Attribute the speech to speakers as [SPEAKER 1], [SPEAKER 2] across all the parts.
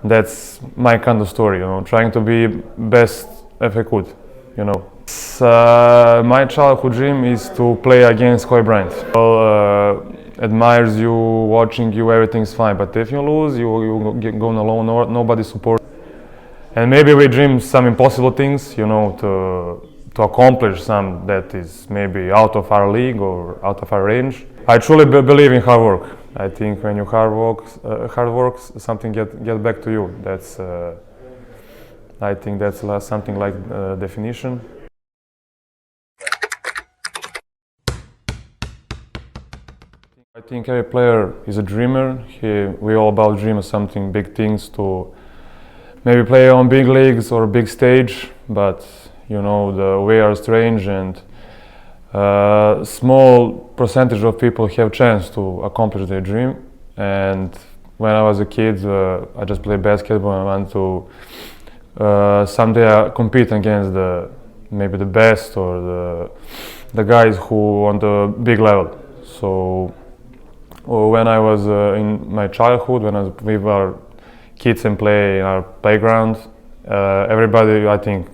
[SPEAKER 1] that's my kind of story, trying to be best if I could, My childhood dream is to play against Kobе Braianté. Admires you, watching you, everything's fine. But if you lose, you go alone, nobody supports. And maybe we dream some impossible things, to accomplish some that is maybe out of our league or out of our range. I truly believe in hard work. I think when you hard work, something get back to you. I think that's something like definition. I think every player is a dreamer. We all about dream something big things to maybe play on big leagues or big stage, but the way are strange and small percentage of people have chance to accomplish their dream. And when I was a kid, I just played basketball and I want to someday compete against maybe the best or the guys who on the big level. So when I was in my childhood, when I was with our kids and play in our playground, everybody, I think,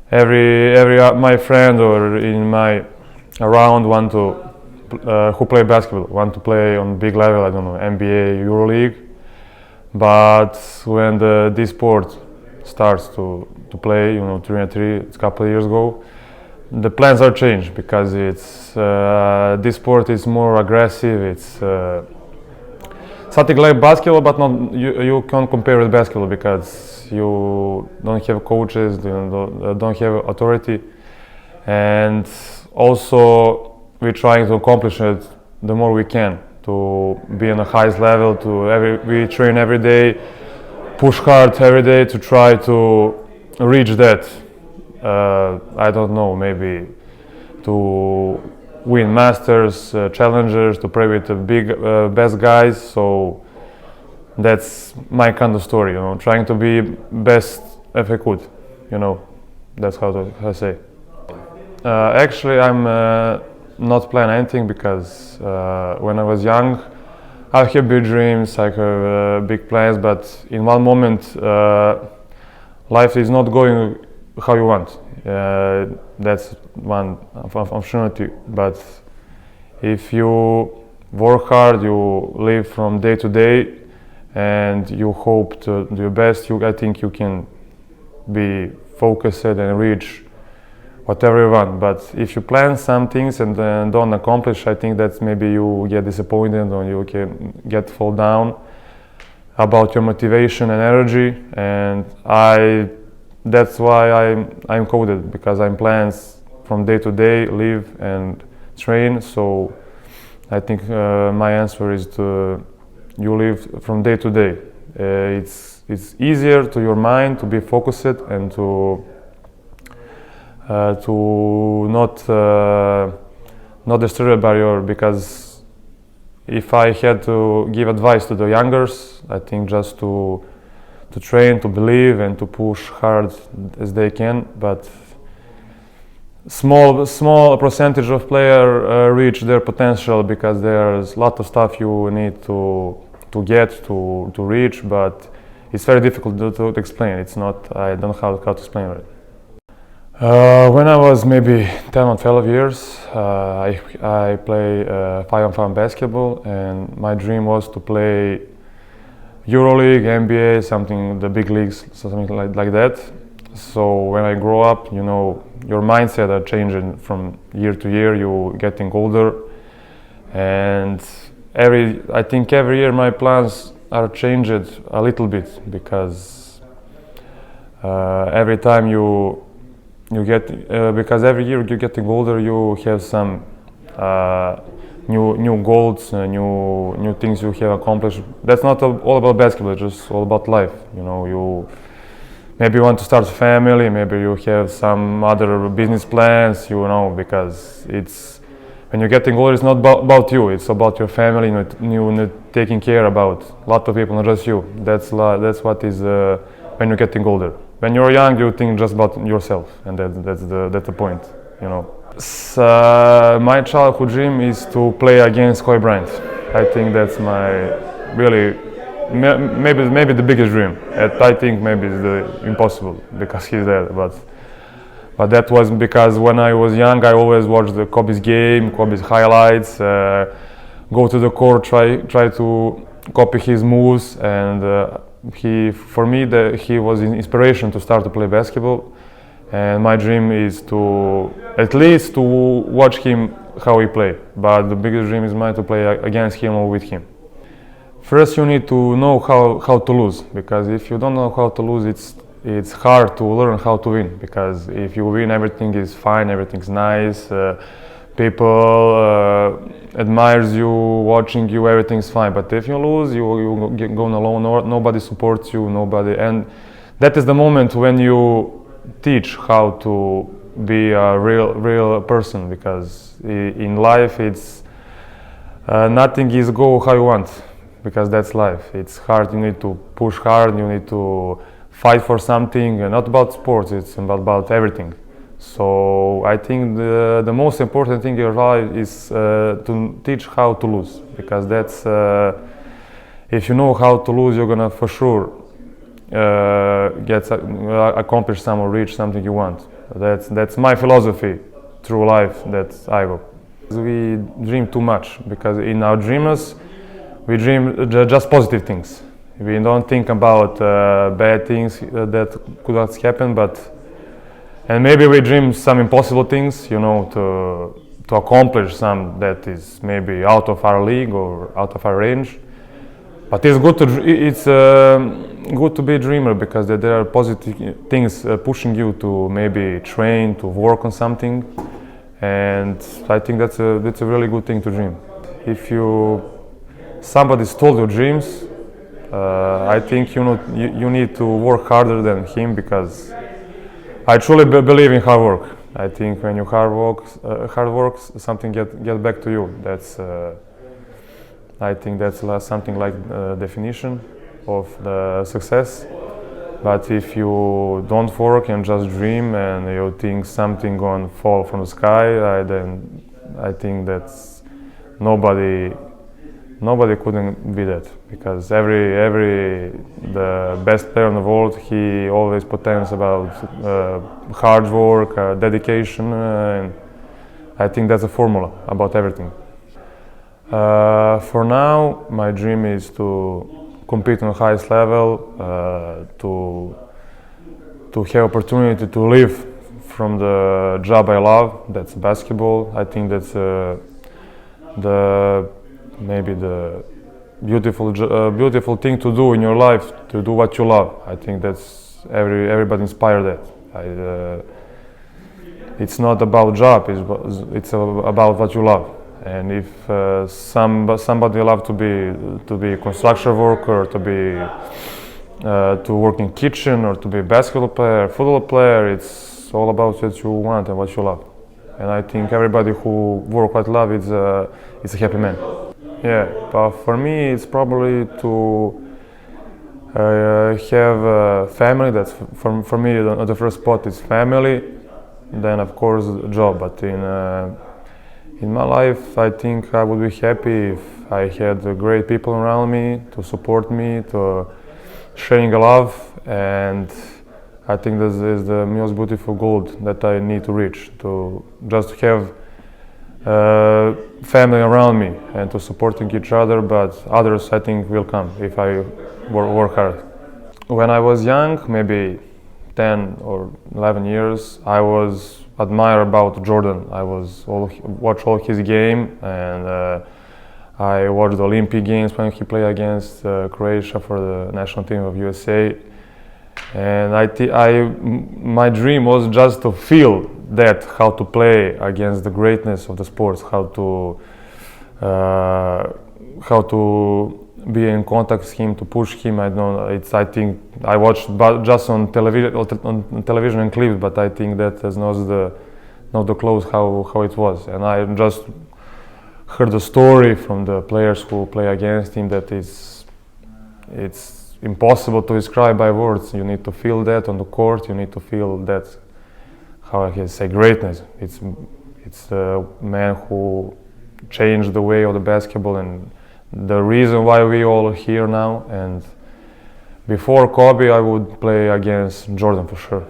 [SPEAKER 1] every my friend or in my around want to who play basketball want to play on big level. I don't know, NBA, EuroLeague. But when this sport starts to play, 3-on-3, it's a couple of years ago, the plans are changed because it's this sport is more aggressive. It's something like basketball, but not you can't compare with basketball because you don't have coaches, you don't have authority, and also we're trying to accomplish it the more we can to be on the highest level. We train every day, push hard every day to try to reach that. I don't know, maybe to win masters, challengers, to play with the big best guys. So that's my kind of story, trying to be best if I could, that's how I say. Actually, I'm not planning anything because when I was young, I have big dreams, I have big plans, but in one moment, life is not going how you want. That's one opportunity. But if you work hard, you live from day to day, and you hope to do your best, I think you can be focused and reach whatever you want. But if you plan some things and then don't accomplish, I think that maybe you get disappointed or you can fall down about your motivation and energy. And that's why I'm coded, because I'm plans from day to day, live and train. So I think my answer is you live from day to day. It's easier to your mind to be focused and to not disturbed by because if I had to give advice to the youngers, I think just to train, to believe and to push hard as they can. But small percentage of player reach their potential because there's a lot of stuff you need to get to reach, but it's very difficult to explain. I don't know how to explain it. When I was maybe 10 or 12 years, I play 5-on-5 basketball, and my dream was to play EuroLeague, NBA, something, the big leagues, something like that. So when I grow up, your mindset are changing from year to year. You're getting older, and I think every year my plans are changed a little bit because every time you get because every year you're getting older, you have some new goals, new things you have accomplished. That's not all about basketball, it's just all about life. You maybe want to start a family, maybe you have some other business plans, because when you're getting older, it's not about you, it's about your family, you taking care about a lot of people, not just you. That's what is when you're getting older. When you're young, you think just about yourself, and that's the point, My childhood dream is to play against Kobe Braianté. I think that's my really maybe the biggest dream. I think maybe it's the impossible because he's there, but that was because when I was young, I always watched the Kobe's game, Kobe's highlights, go to the court, try to copy his moves, and for me, he was an inspiration to start to play basketball. And my dream is to at least to watch him how he play. But the biggest dream is mine to play against him or with him. First, you need to know how to lose, because if you don't know how to lose, it's hard to learn how to win. Because if you win, everything is fine, everything's nice, people admires you, watching you, everything's fine. But if you lose, you go alone. Nobody supports you, and that is the moment when you teach how to be a real person, because in life it's nothing is go how you want, because that's life. It's hard, you need to push hard, you need to fight for something, and not about sports, it's about everything. So I think the most important thing in your life is to teach how to lose, because that's if you know how to lose, you're gonna for sure accomplish some or reach something you want. That's my philosophy through life that I go. We dream too much, because in our dreams we dream just positive things. We don't think about bad things that could not happen, and maybe we dream some impossible things, to accomplish some that is maybe out of our league or out of our range. But it's good to be a dreamer, because there are positive things pushing you to maybe train, to work on something, and I think that's a really good thing to dream. If somebody stole your dreams, I think you need to work harder than him, because I truly believe in hard work. I think when you hard work, something get back to you. I think that's something like definition of the success. But if you don't work and just dream and you think something gonna fall from the sky, then I think that's nobody couldn't be that, because the best player in the world, he always pretends about hard work, dedication, and I think that's a formula about everything. For now, my dream is to compete on the highest level, to have opportunity to live from the job I love, that's basketball. I think that's maybe the beautiful thing to do in your life, to do what you love. I think that's everybody inspired that. It's not about job, it's about what you love. And if somebody love to be a construction worker, to work in kitchen, or to be a basketball player, football player, it's all about what you want and what you love. And I think everybody who work what love is a happy man. Yeah, but for me it's probably to have a family. That's for me the first spot is family, then of course job. But in my life, I think I would be happy if I had great people around me to support me, to sharing a love, and I think this is the most beautiful goal that I need to reach, to just have family around me and to supporting each other, but others I think will come if I work hard. When I was young, maybe 10 or 11 years, I was admire about Jordan. I watch all his game, and I watched the Olympic Games when he played against Croatia for the national team of USA. And my dream was just to feel that, how to play against the greatness of the sports, how to be in contact with him, to push him. I think I watched just on television and clips, but I think that is not the close how it was. And I just heard the story from the players who play against him that it's impossible to describe by words. You need to feel that on the court. You need to feel that, how I can say, greatness. It's a man who changed the way of the basketball, and the reason why we all are here now. And before Kobe, I would play against Jordan for sure.